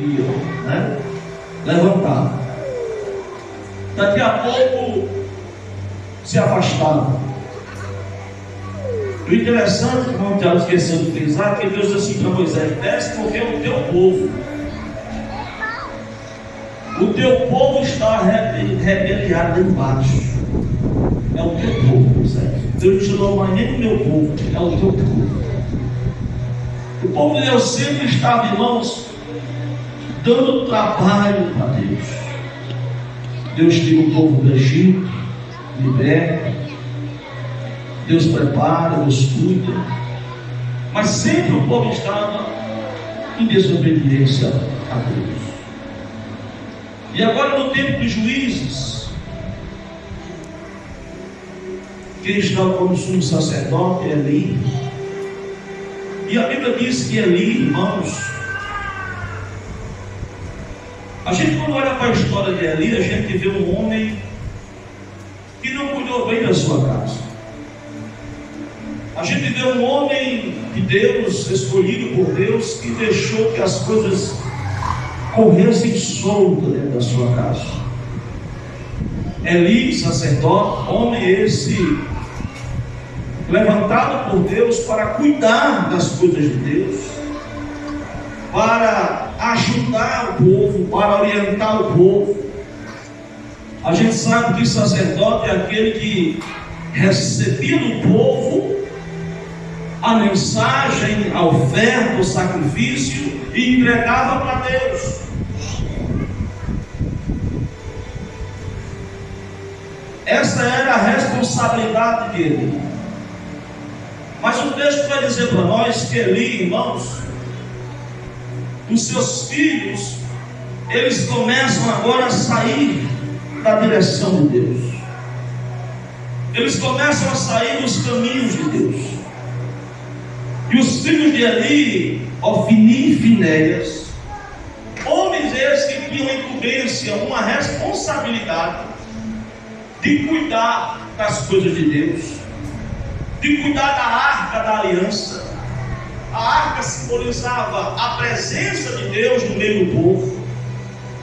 erguiam, né? Levantavam. Daqui a pouco se afastavam. O interessante, como o Tiago esqueceu de frisar, que Deus disse assim para Moisés: desce, porque é o teu povo. O teu povo está rebeliado embaixo. É o teu povo, Moisés. Deus não tirou mais nem o meu povo, é o teu povo. O povo de Deus sempre estava, irmãos, dando trabalho para Deus. Deus tira o povo do Egito, liberta. Deus prepara, Deus cuida. Mas sempre o povo estava em desobediência a Deus. E agora, no tempo dos juízes, quem estava como sumo sacerdote é Eli. E a Bíblia diz que Eli, irmãos, a gente quando olha para a história de Eli, a gente vê um homem que não cuidou bem da sua casa. A gente vê um homem de Deus, escolhido por Deus, que deixou que as coisas corressem soltas dentro da sua casa. Eli, sacerdote, homem esse levantado por Deus para cuidar das coisas de Deus, para ajudar o povo, para orientar o povo. A gente sabe que sacerdote é aquele que recebia do povo a mensagem, a oferta, o sacrifício e entregava para Deus. Essa era a responsabilidade dele. Mas o texto vai dizer para nós que Eli, irmãos, os seus filhos, eles começam agora a sair da direção de Deus. Eles começam a sair dos caminhos de Deus. E os filhos de Eli, Ofni e Finéias, homens esses que tinham em incumbência uma responsabilidade de cuidar das coisas de Deus, de cuidar da arca da aliança. A arca simbolizava a presença de Deus no meio do povo.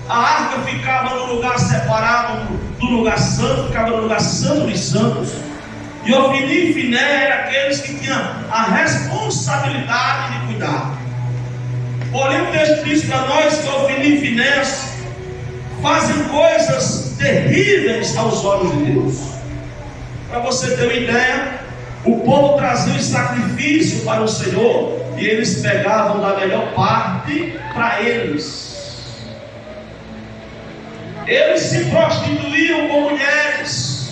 A arca ficava no lugar separado do lugar santo, ficava no lugar santo dos santos. E Ofni e Finéias eram aqueles que tinham a responsabilidade de cuidar. Porém, o texto diz para nós que Ofni e Finéias fazem coisas terríveis aos olhos de Deus. Para você ter uma ideia, o povo trazia o sacrifício para o Senhor e eles pegavam da melhor parte para eles. Eles se prostituíam com mulheres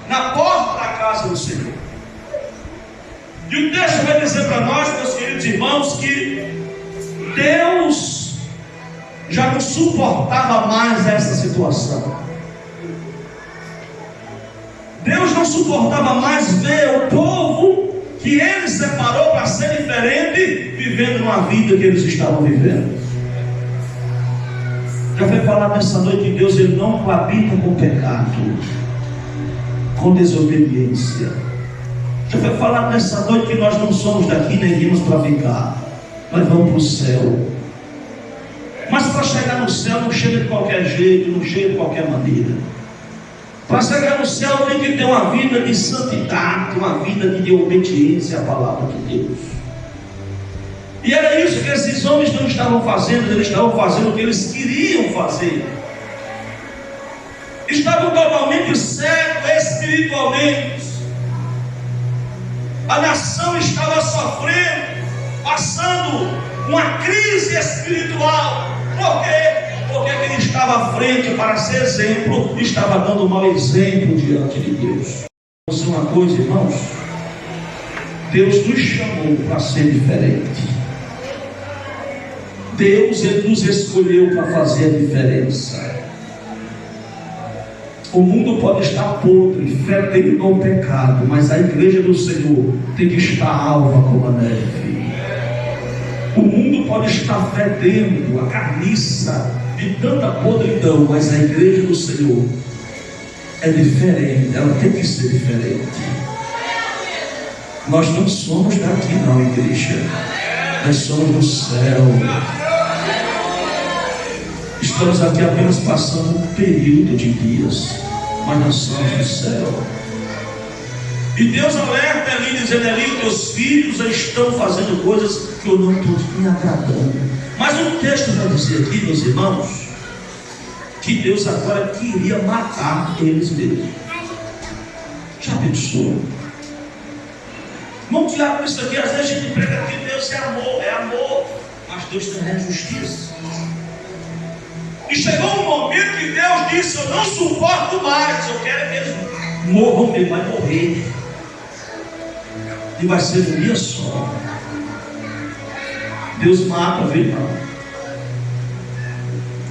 na porta da casa do Senhor. E o texto vai dizer para nós, meus queridos irmãos, que Deus já não suportava mais essa situação. Deus não suportava mais ver o povo que Ele separou para ser diferente, vivendo uma vida que eles estavam vivendo. Já foi falar nessa noite que Deus ele não coabita com pecado, com desobediência. Já foi falar nessa noite que nós não somos daqui nem viemos para ficar, nós vamos para o céu. Mas para chegar no céu não chega de qualquer jeito, não chega de qualquer maneira. Para chegar no céu tem que ter uma vida de santidade, uma vida de obediência à palavra de Deus. E era isso que esses homens não estavam fazendo, eles estavam fazendo o que eles queriam fazer. Estavam totalmente cegos espiritualmente. A nação estava sofrendo, passando uma crise espiritual. Por quê? Porque quem estava à frente para ser exemplo, estava dando um mau exemplo diante de Deus. Vou dizer uma coisa, irmãos. Deus nos chamou para ser diferente. Deus ele nos escolheu para fazer a diferença. O mundo pode estar podre, fedendo ao pecado, mas a igreja do Senhor tem que estar alva como a neve. O mundo pode estar fedendo a carniça de tanta podridão, mas a igreja do Senhor é diferente, ela tem que ser diferente. Nós não somos daqui não, igreja. Nós somos do céu. Estamos aqui apenas passando um período de dias, mas nós somos do céu. E Deus alerta ali, dizendo ali: teus filhos estão fazendo coisas que eu não estou me agradando. Mas o texto vai dizer aqui, meus irmãos, que Deus agora queria matar eles mesmos. Já pensou? Irmão Tiago, isso aqui, às vezes a gente prega que Deus é amor, mas Deus também é justiça. E chegou um momento que Deus disse: eu não suporto mais, eu quero que eles morram, ele vai morrer. E vai ser um dia só. Deus mata, viu, irmão?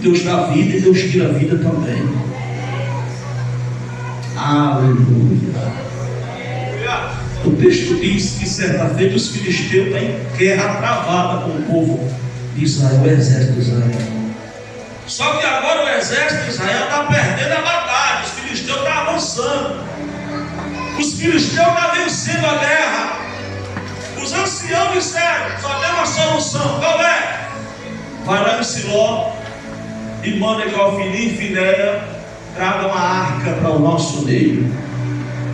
Deus dá vida e Deus tira a vida também. Aleluia. O texto diz que certa feita os filisteus estão em guerra travada com o povo de Israel, o exército de Israel. Só que agora o exército de Israel está perdendo a batalha, os filisteus estão avançando, os filisteus estão vencendo a guerra. Os anciãos disseram: só tem uma solução, qual é? Vai lá em Siló e manda que Ofni e Finéia tragam uma arca para o nosso meio,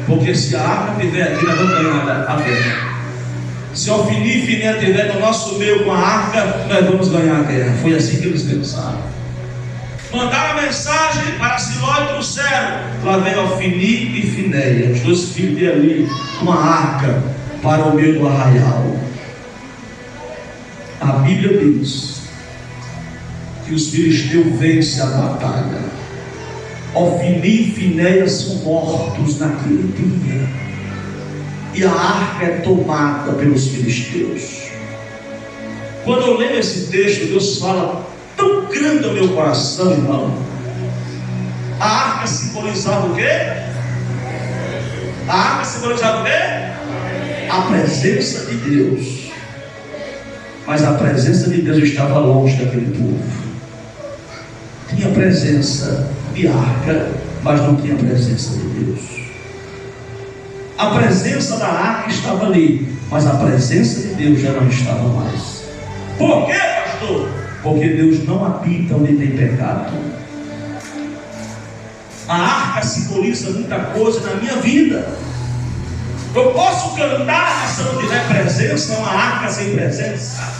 porque se a arca estiver aqui, nós vamos ganhar a guerra. Se Ofni e Finéia estiver no nosso meio com a arca, nós vamos ganhar a guerra. Foi assim que eles pensaram. Mandaram a mensagem para Siló e trouxeram. Lá vem Ofni e Finéia, os dois filhos de Eli, com a arca para o meio do arraial. A Bíblia diz que os filisteus vencem a batalha. Ofni e Finéia são mortos naquele dia, e a arca é tomada pelos filisteus. Quando eu leio esse texto, Deus fala tão grande ao meu coração, irmão. A arca simbolizava o quê? A arca simbolizava o quê? A presença de Deus. Mas a presença de Deus estava longe daquele povo. Tinha presença de arca, mas não tinha presença de Deus. A presença da arca estava ali, mas a presença de Deus já não estava mais. Por quê, pastor? Porque Deus não habita onde tem pecado. A arca simboliza muita coisa na minha vida. Eu posso cantar, mas se não tiver presença, é uma arca sem presença.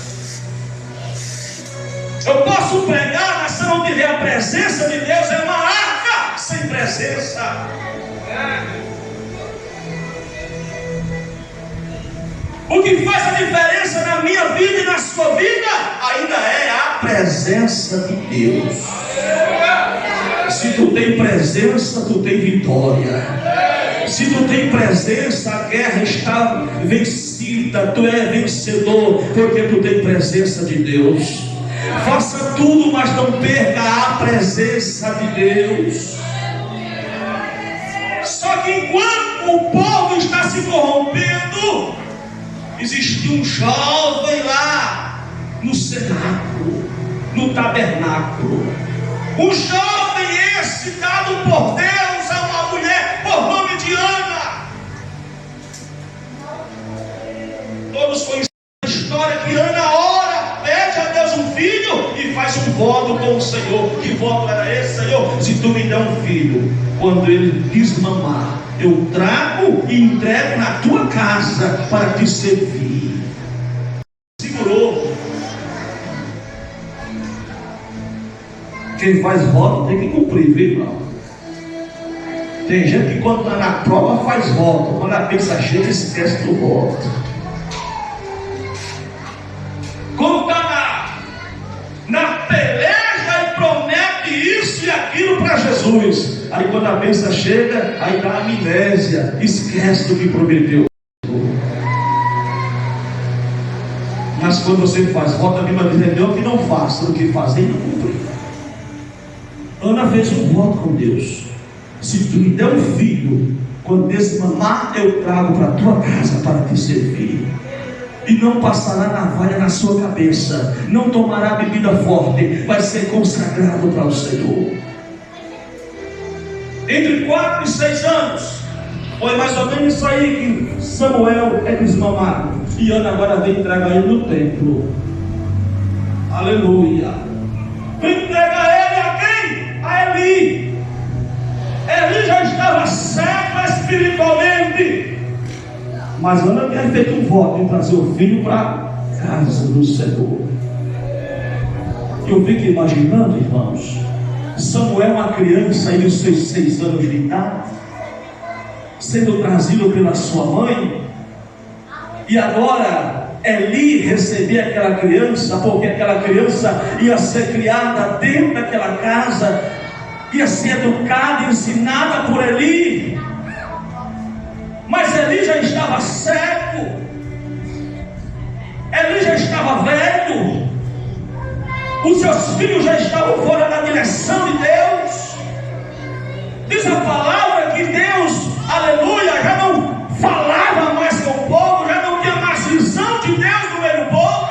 Eu posso pregar, mas se não tiver a presença de Deus, é uma arca sem presença. O que faz a diferença na minha vida e na sua vida ainda é a presença de Deus. Se tu tem presença, tu tem vitória. Se tu tem presença, a guerra está vencida. Tu é vencedor porque tu tem presença de Deus. Faça tudo, mas não perca a presença de Deus. Só que enquanto o povo está se corrompendo, existia um jovem lá no cenáculo, no tabernáculo. Um jovem esse dado por Deus a uma mulher por nome de Ana. Todos conhecem a história que Ana ora, pede a Deus um filho e faz um voto com o Senhor. Que voto era esse, Senhor? Se tu me der um filho, quando ele desmamar, eu trago e entrego na tua casa para te servir. Segurou. Quem faz voto tem que cumprir, viu, irmão? Tem gente que quando está na prova faz voto, quando a bênção chega esquece do voto. Quando está na peleja e promete isso e aquilo para Jesus, aí quando a bênção chega, aí dá amnésia, esquece do que prometeu. Mas quando você faz voto, a Bíblia diz: é melhor que não faça do que fazer e não cumprir. Ana fez um voto com Deus: se tu me der um filho, quando desmamar, eu trago para a tua casa para te servir. E não passará navalha na sua cabeça, não tomará bebida forte, vai ser consagrado para o Senhor. Entre 4 e 6 anos, foi mais ou menos isso aí que Samuel é desmamado. E Ana agora vem entregar ele no templo. Aleluia. Vem entregar ele Mas Ana tinha feito um voto de trazer o filho para a casa do Senhor. Eu fico imaginando, irmãos, Samuel, uma criança aí dos seus 6 anos de idade, sendo trazido pela sua mãe, e agora Eli receber aquela criança, porque aquela criança ia ser criada dentro daquela casa, ia ser educada, ensinada por Eli. Mas Eli já estava cego, Eli já estava velho, os seus filhos já estavam fora da direção de Deus. Diz a palavra que Deus, aleluia, já não falava mais com o povo, já não tinha mais visão de Deus no meio do povo.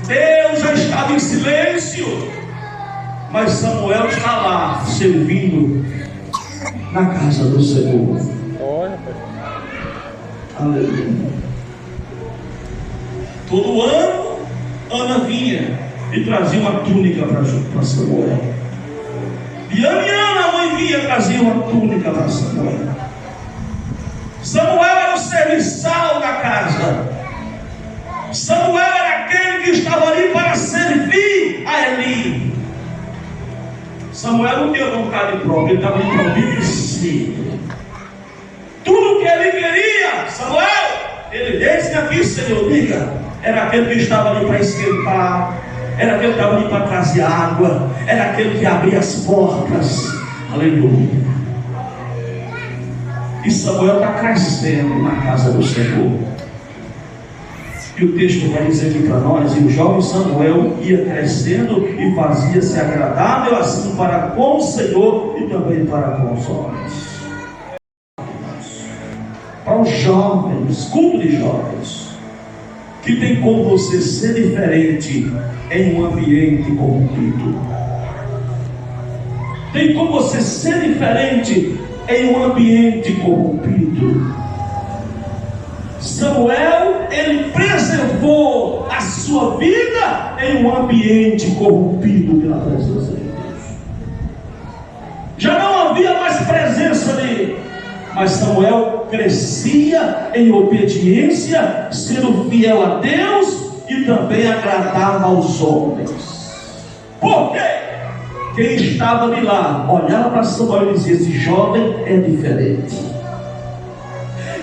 Deus já estava em silêncio, mas Samuel está lá servindo na casa do Senhor. Aleluia. Todo ano Ana vinha e trazia uma túnica para Samuel. E ano em ano a mãe vinha e trazia uma túnica para Samuel. Samuel era o serviçal da casa. Samuel era aquele que estava ali para servir a Eli. Samuel não tinha vontade própria, ele estava ali para obedecer. Tudo que ele queria, Samuel, ele disse aqui, Senhor, diga. Era aquele que estava ali para esquentar, era aquele que estava ali para trazer água, era aquele que abria as portas. Aleluia. E Samuel está crescendo na casa do Senhor. E o texto vai dizer aqui para nós: e o jovem Samuel ia crescendo e fazia-se agradável assim para com o Senhor e também para com os homens. Para os jovens, culto de jovens, que tem como você ser diferente em um ambiente corrompido. Tem como você ser diferente em um ambiente corrompido. Samuel, ele preservou a sua vida em um ambiente corrompido pela presença de Deus. Já não havia mais presença dele, mas Samuel crescia em obediência, sendo fiel a Deus e também agradava aos homens. Por quê? Quem estava de lá olhava para Samuel e dizia: esse jovem é diferente.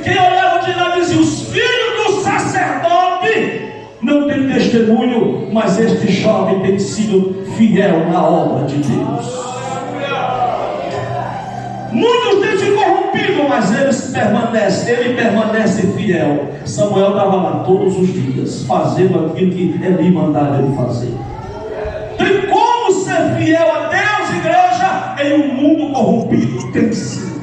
Quem olhava de lá dizia: os filhos do sacerdote não têm testemunho, mas este jovem tem sido fiel na obra de Deus. Muitos têm se corrompido, mas ele permanece fiel. Samuel estava lá todos os dias, fazendo aquilo que Eli mandava ele fazer. Tem como ser fiel a Deus, igreja, em um mundo corrompido? Tem sim.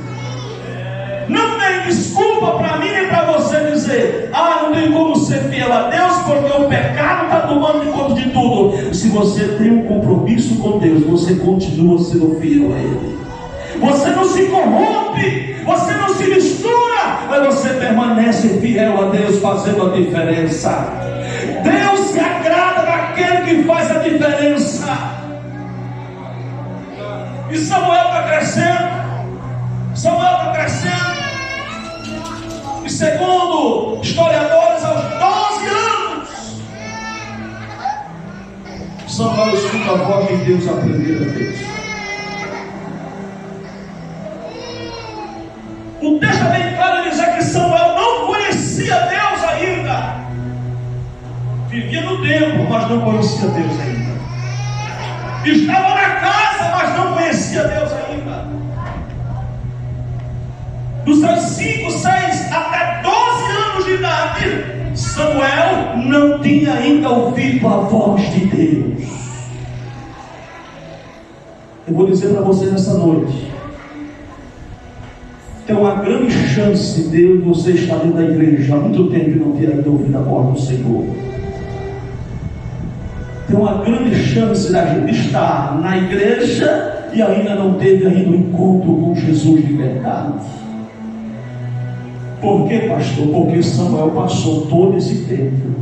Não tem desculpa para mim nem para você dizer: não tem como ser fiel a Deus porque o pecado está tomando conta de tudo. Se você tem um compromisso com Deus, você continua sendo fiel a Ele. Você não se corrompe, você não se mistura, mas você permanece fiel a Deus, fazendo a diferença. Deus se agrada daquele que faz a diferença. E Samuel está crescendo. Samuel está crescendo. E segundo historiadores, aos 12 anos, Samuel escuta a voz de Deus a primeira vez. O texto é bem claro dizer que Samuel não conhecia Deus ainda. Vivia no templo, mas não conhecia Deus ainda. Estava na casa, mas não conhecia Deus ainda. Dos seus 5, 6 até 12 anos de idade, Samuel não tinha ainda ouvido a voz de Deus. Eu vou dizer para você nessa noite: tem uma grande chance de você estar dentro da igreja há muito tempo e não ter ainda ouvido a voz do Senhor. Tem uma grande chance da gente estar na igreja e ainda não teve ainda um encontro com Jesus de verdade. Por quê, pastor? Porque Samuel passou todo esse tempo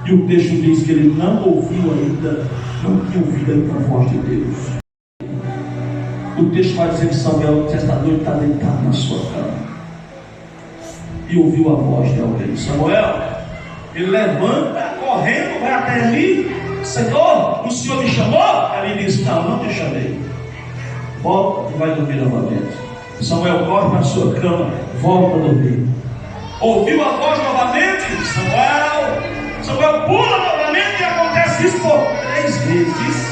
e o texto diz que ele não ouviu ainda, não tinha ouvido ainda a voz de Deus. O texto vai dizer que Samuel, esta noite, está deitado na sua cama. e ouviu a voz de alguém. Samuel, ele levanta, correndo, vai até ali. Senhor, o Senhor me chamou? Ele diz: não, não te chamei. Volta e vai dormir novamente. Samuel corre para a sua cama, volta a dormir. Ouviu a voz novamente? Samuel pula novamente, e acontece isso por 3 vezes.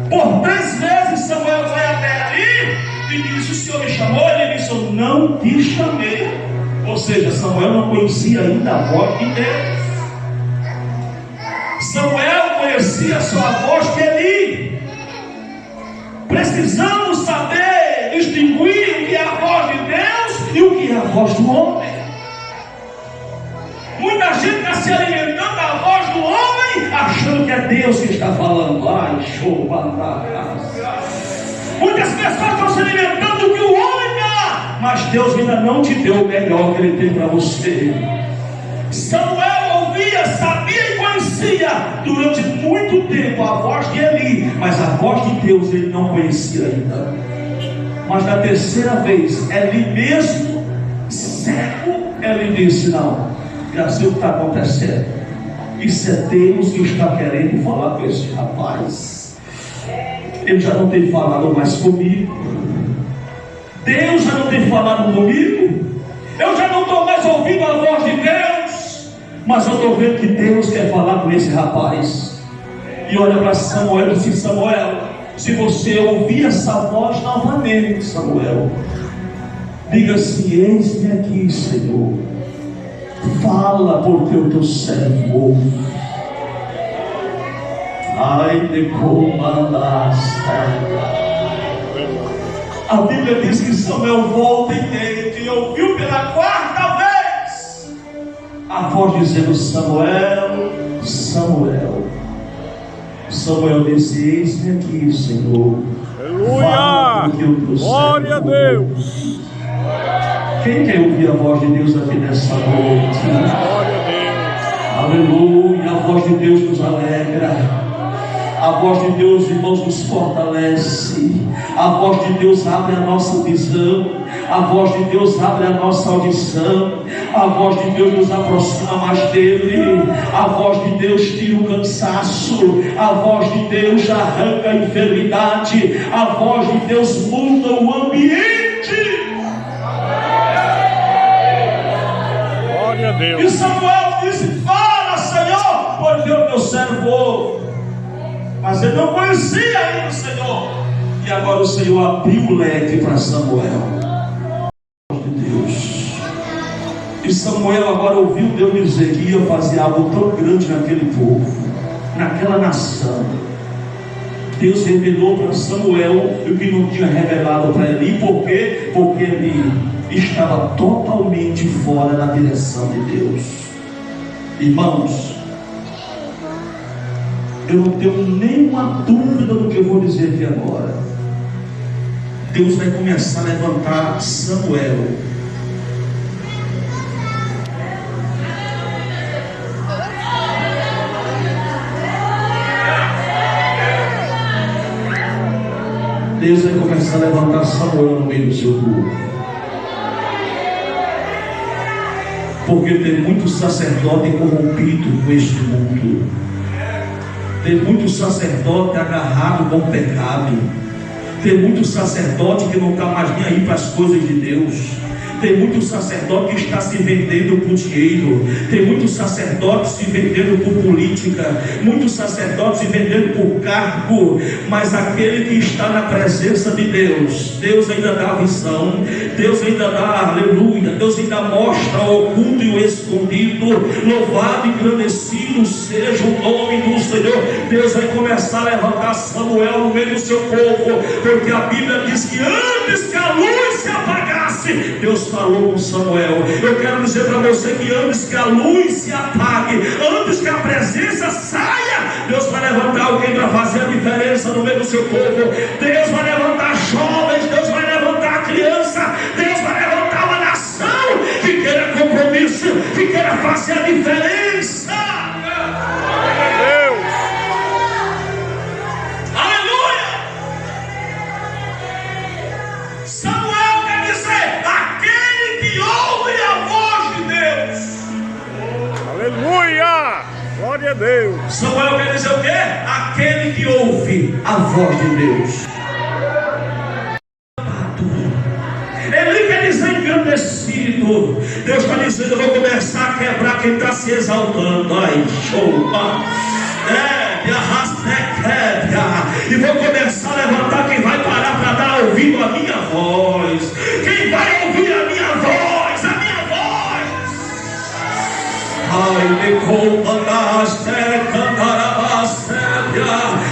Por 3 vezes Samuel vai até ali e diz: o Senhor me chamou? Ele disse: eu não te chamei. Ou seja, Samuel não conhecia ainda a voz de Deus. Samuel conhecia só a voz de Eli. Precisamos saber distinguir o que é a voz de Deus e o que é a voz do homem. Muita gente está se alimentando da voz do homem, achando que é Deus que está falando. Ai, show, muitas pessoas estão se alimentando do que o homem dá, mas Deus ainda não te deu o melhor que Ele tem para você. Samuel ouvia, sabia e conhecia durante muito tempo a voz de Eli, mas a voz de Deus ele não conhecia ainda. Mas na terceira vez, Eli mesmo, cego, ele disse: não, já sei o que está acontecendo. Isso é Deus que está querendo falar com esse rapaz. Ele já não tem falado mais comigo. Deus já não tem falado comigo. Eu já não estou mais ouvindo a voz de Deus, mas eu estou vendo que Deus quer falar com esse rapaz. E olha para Samuel e disse: Samuel, se você ouvir essa voz novamente, Samuel, diga assim: eis-me aqui, Senhor, fala porque o teu servo ouve. Ai, de comandaste. A Bíblia diz que Samuel volta e ouviu pela 4ª vez a voz dizendo: Samuel, Samuel. Samuel disse: eis-me aqui, Senhor. Aleluia! Glória a Deus! Quem quer ouvir a voz de Deus aqui nessa noite? Glória a Deus! Aleluia! A voz de Deus nos alegra. A voz de Deus, irmãos, nos fortalece. A voz de Deus abre a nossa visão. A voz de Deus abre a nossa audição. A voz de Deus nos aproxima mais dele. A voz de Deus tira o cansaço. A voz de Deus arranca a enfermidade. A voz de Deus muda o ambiente. Glória a Deus! E Samuel disse: fala, Senhor, porque o teu servo ouve. Mas ele não conhecia ainda o Senhor. E agora o Senhor abriu o leque para Samuel. De Deus. E Samuel agora ouviu Deus dizer que ia fazer algo tão grande naquele povo, naquela nação. Deus revelou para Samuel o que não tinha revelado para Eli. Por quê? Porque ele estava totalmente fora da direção de Deus. Irmãos, eu não tenho nenhuma dúvida do que eu vou dizer aqui agora. Deus vai começar a levantar Samuel. Deus vai começar a levantar Samuel no meio do seu povo. Porque tem muito sacerdote corrompido com este mundo. Tem muito sacerdote agarrado com o pecado. Tem muito sacerdote que não está mais nem aí para as coisas de Deus. Tem muito sacerdote que está se vendendo por dinheiro. Tem muito sacerdote se vendendo por política. Muitos sacerdotes se vendendo por cargo. Mas aquele que está na presença de Deus, Deus ainda dá visão. Deus ainda dá, aleluia. Deus ainda mostra o oculto e o escondido. Louvado e engrandecido seja o nome do Senhor. Deus vai começar a levantar Samuel no meio do seu povo. Porque a Bíblia diz que antes que a luz se apagasse, Deus falou com Samuel. Eu quero dizer para você que antes que a luz se apague, antes que a presença saia, Deus vai levantar alguém para fazer a diferença no meio do seu povo. Deus vai levantar jovens, Deus vai levantar criança, Deus vai levantar uma nação que queira compromisso, que queira fazer a diferença. Deus! Aleluia! Samuel quer dizer aquele que ouve a Deus. Samuel quer dizer o quê? Aquele que ouve a voz de Deus. Ele quer dizer engrandecido. Deus está dizendo: eu vou começar a quebrar quem está se exaltando. Ai, show. E vou começar a levantar quem vai parar para dar ouvido à minha voz. Quem vai ouvir a minha voz? A minha voz. Ai, me compandaste,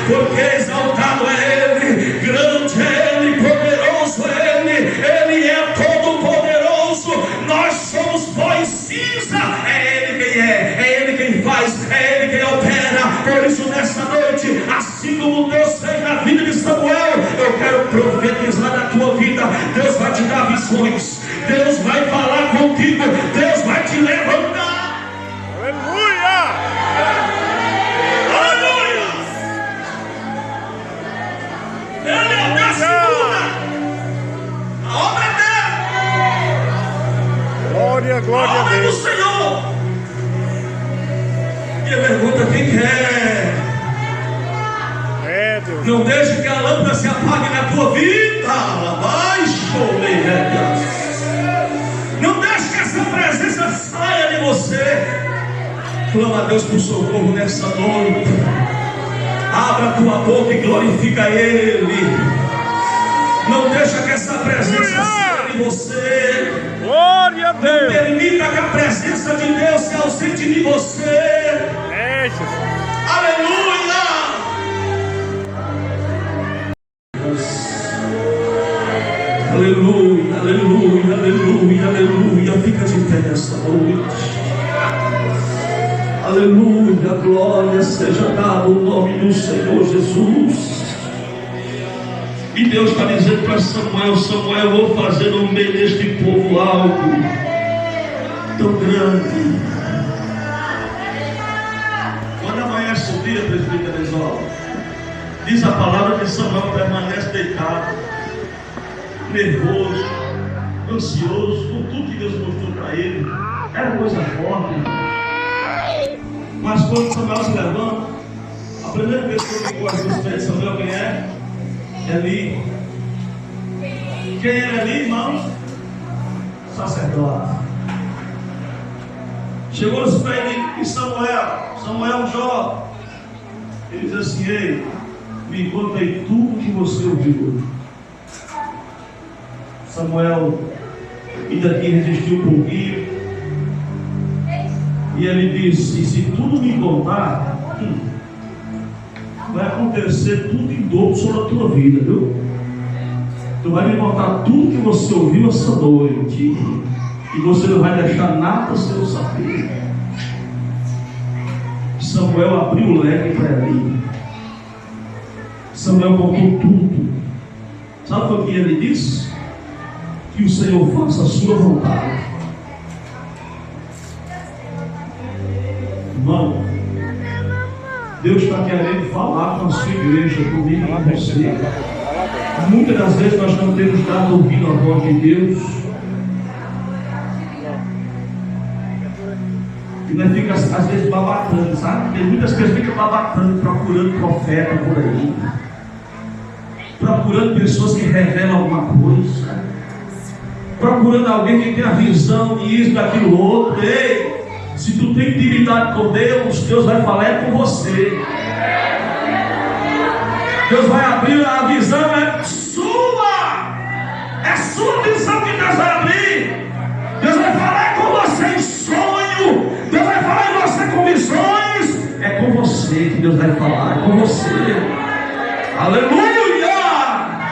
porque exaltado é Ele, grande é Ele, poderoso é Ele é todo poderoso. Nós somos pó e cinza. É Ele quem é Ele quem faz, é Ele quem opera. Por isso nessa noite, assim como Deus fez na vida de Samuel, eu quero profetizar na tua vida. Deus vai te dar visões, Deus vai falar contigo, Deus vai te levantar. Aleluia! Aleluia! Ele é o da segunda. A obra é dele. Glória, glória A a obra é do Deus. Senhor. E a pergunta: quem quer? É, Deus. Não deixe que a lâmpada se apague na tua vida. Não deixe que essa presença saia de você. Clama a Deus por socorro nessa noite. Abra a tua boca e glorifica Ele. Não deixa que essa presença saia de você. Glória a Não Deus. permita que a presença de Deus se ausente de você. É, Jesus. Aleluia! Aleluia, aleluia, aleluia, aleluia. Fica de pé nessa noite. Aleluia, glória seja dada o nome do Senhor Jesus. E Deus está dizendo para Samuel: Samuel, eu vou fazer no meio deste povo algo tão grande. Quando amanhece o dia, presbítero Isola, diz a palavra que Samuel permanece deitado, nervoso, ansioso, com tudo que Deus mostrou para ele. Era coisa forte. Mas quando Samuel se levanta, a primeira pessoa que corre dos pés de Samuel, quem é? Eli. Quem era Eli, irmãos? Sacerdote. Chegou nos pés de Samuel, Samuel jovem. Ele diz assim: ei, me conta aí tudo que você ouviu. Samuel ainda aqui resistiu um pouquinho. E ele disse: e se tudo me contar, vai acontecer tudo em dobro sobre a tua vida, viu? Tu vai me contar tudo que você ouviu essa noite, e você não vai deixar nada sem eu saber. Samuel abriu o leque para ele. Samuel contou tudo. Sabe o que ele disse? Que o Senhor faça a sua vontade. Irmão, Deus está querendo falar com a sua igreja, comigo e com você. Muitas das vezes nós não temos dado ouvido à voz de Deus. E nós ficamos às vezes babatando, sabe? Tem muitas pessoas que ficam babatando, procurando profeta por aí, procurando pessoas que revelam alguma coisa, procurando alguém que tem a visão de isso, daquilo outro. Ei! Se tu tem intimidade com Deus, Deus vai falar com você. Deus vai abrir a visão, é sua. É sua visão que Deus vai abrir. Deus vai falar com você em sonho. Deus vai falar em você com visões. É com você que Deus vai falar, é com você. Aleluia!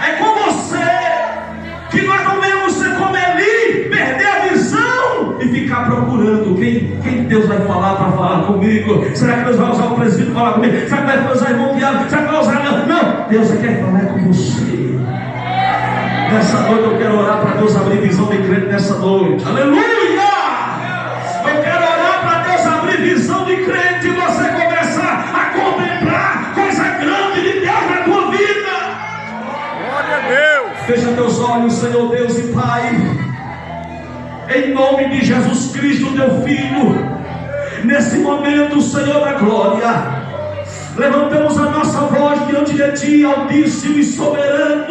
É com você. Que nós não vemos você como Eli, perder a visão e ficar procurando quem Deus vai falar para falar comigo. Será que Deus vai usar o presbítero para falar comigo? Será que vai usar o irmão Tiago? Será que vai usar? Não, Deus quer falar com você. Nessa noite eu quero orar para Deus abrir visão de crente nessa noite. Aleluia! Eu quero orar para Deus abrir visão de crente e você começar a contemplar coisa grande de Deus na tua vida. Glória a Deus. Fecha teus olhos, Senhor Deus e Pai. Em nome de Jesus Cristo, teu Filho, Nesse momento, Senhor da glória, levantamos a nossa voz diante de Ti, Altíssimo e soberano.